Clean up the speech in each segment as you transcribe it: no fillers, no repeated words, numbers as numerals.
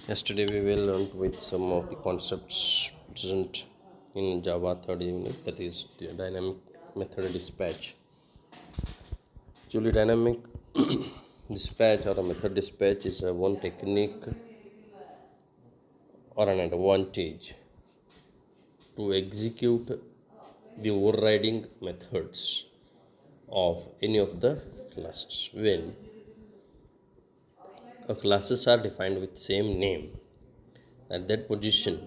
Yesterday we will learn with some of the concepts present in Java third unit, that is the dynamic method dispatch. Actually, dynamic dispatch or a method dispatch is one technique or an advantage to execute the overriding methods of any of the classes. When classes are defined with same name, at that position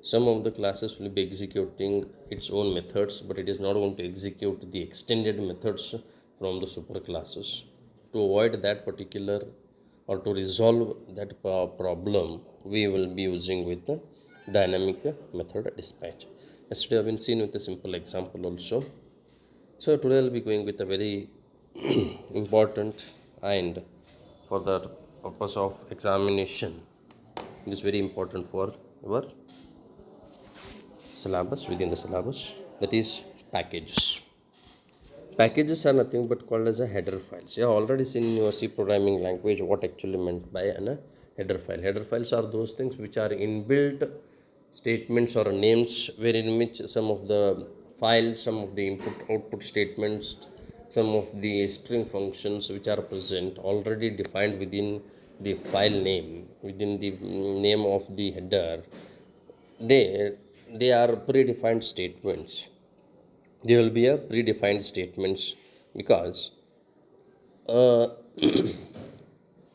some of the classes will be executing its own methods, but it is not going to execute the extended methods from the superclasses. To avoid that particular or to resolve that problem, we will be using with the dynamic method dispatch. Yesterday I've been seen with a simple example also. So today I'll be going with a very important, and for the purpose of examination, it is very important for your syllabus, within the syllabus, that is packages. Packages are nothing but called as a header files. You have already seen in your C programming language what actually meant by a header file. Header files are those things which are inbuilt statements or names, wherein which some of the files, some of the input output statements, some of the string functions which are present already defined within the file name, within the name of the header. They are predefined statements. They will be a predefined statements because a,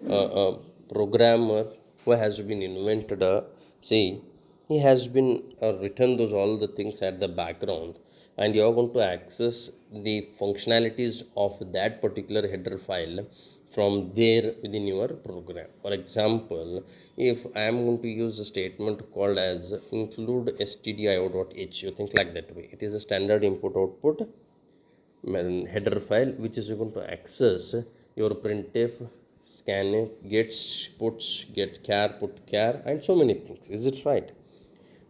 a programmer who has been invented see, he has been written those all the things at the background, and you are going to access the functionalities of that particular header file from there within your program. For example, if I am going to use a statement called as include stdio.h, you think like that way. It is a standard input output header file which is going to access your printf, scanf, gets, puts, get char, put char, and so many things. Is it right?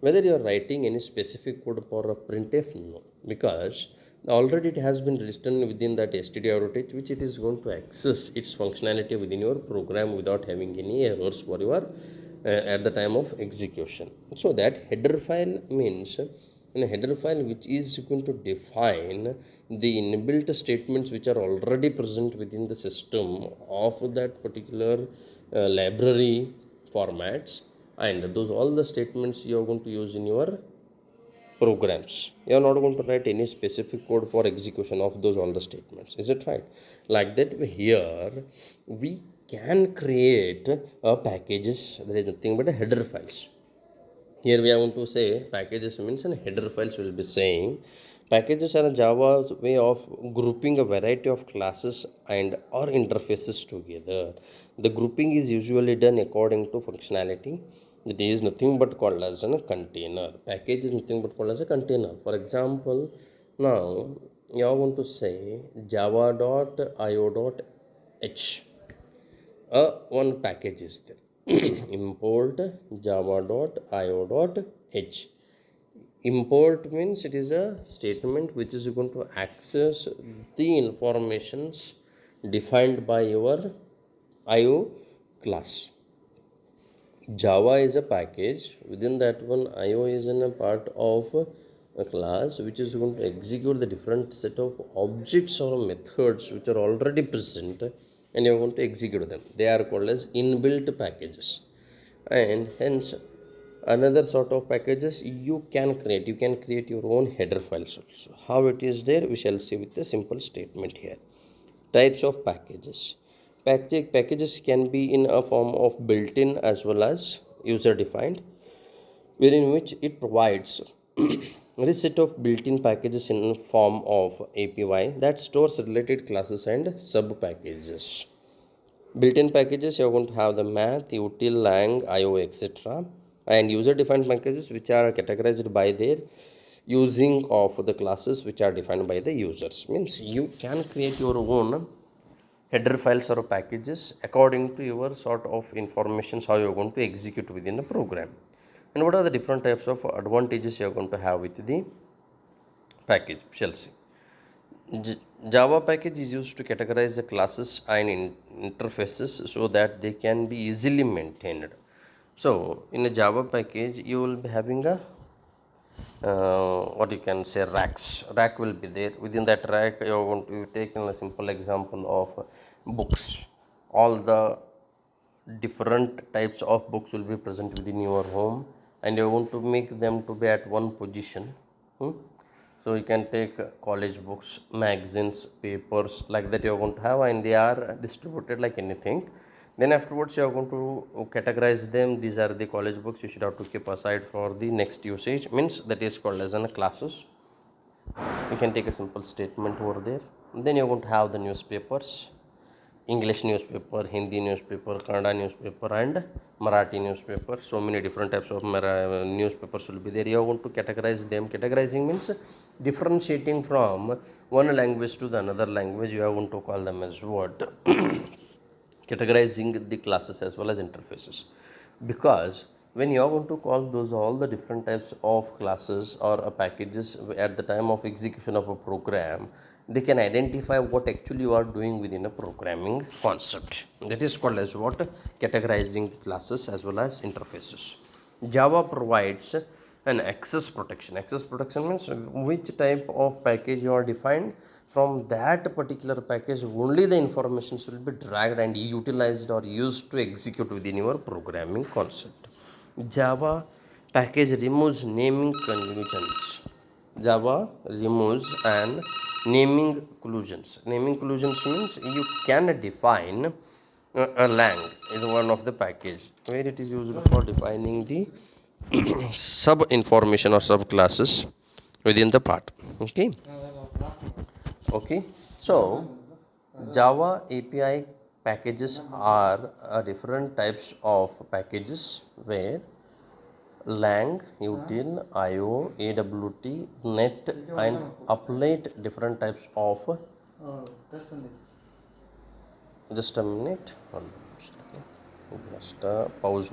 Whether you are writing any specific code for a printf, no, because already it has been written within that stdio.h, which it is going to access its functionality within your program without having any errors for your at the time of execution. So that header file means in a header file which is going to define the inbuilt statements which are already present within the system of that particular library formats, and those all the statements you are going to use in your programs. You are not going to write any specific code for execution of those all the statements. Is it right? Like that, here we can create packages. There is nothing but a header files. Here we are going to say packages means, and header files will be saying packages are a Java's way of grouping a variety of classes and or interfaces together. The grouping is usually done according to functionality. It is nothing but called as a container. Package is nothing but called as a container. For example, now you are going to say java.io.h. One package is there. Import java.io.h. Import means it is a statement which is going to access the informations defined by your io class. Java is a package. Within that one, io is in a part of a class which is going to execute the different set of objects or methods which are already present, and you are going to execute them. They are called as inbuilt packages. And hence another sort of packages you can create your own header files also. How it is there, we shall see with a simple statement here. Types of packages. Packages can be in a form of built-in as well as user defined, wherein which it provides a set of built-in packages in form of API that stores related classes and sub packages. Built-in packages, you're going to have the math, util, lang, io, etc. And user-defined packages which are categorized by their using of the classes which are defined by the users. Means you can create your own header files or packages according to your sort of informations how you're going to execute within the program. And what are the different types of advantages you're going to have with the package? Shall see. Java package is used to categorize the classes and interfaces so that they can be easily maintained. So in a Java package, you will be having a what you can say racks. Rack will be there. Within that rack, you are going to take a simple example of books. All the different types of books will be present within your home, and you want to make them to be at one position. Hmm? So you can take college books, magazines, papers like that you are going to have, and they are distributed like anything. Then afterwards you are going to categorize them. These are the college books you should have to keep aside for the next usage, means that is called as an classes. You can take a simple statement over there. Then you're going to have the newspapers, English newspaper, Hindi newspaper, Kannada newspaper, and Marathi newspaper. So many different types of newspapers will be there. You are going to categorize them. Categorizing means differentiating from one language to the another language. You are going to call them as what? Categorizing the classes as well as interfaces, because when you are going to call those all the different types of classes or packages at the time of execution of a program, they can identify what actually you are doing within a programming concept. That is called as what? Categorizing the classes as well as interfaces. Java provides an access protection. Access protection means which type of package you are defined. From that particular package, only the informations will be dragged and utilized or used to execute within your programming concept. Java package removes naming conventions. Java removes and naming collisions. Naming collisions means you can define a lang is one of the package where it is used for defining the sub information or subclasses within the part. Okay. Okay. So Java API packages are different types of packages where lang, util, io, awt, net, and applet different types of. Just a minute. Just pause.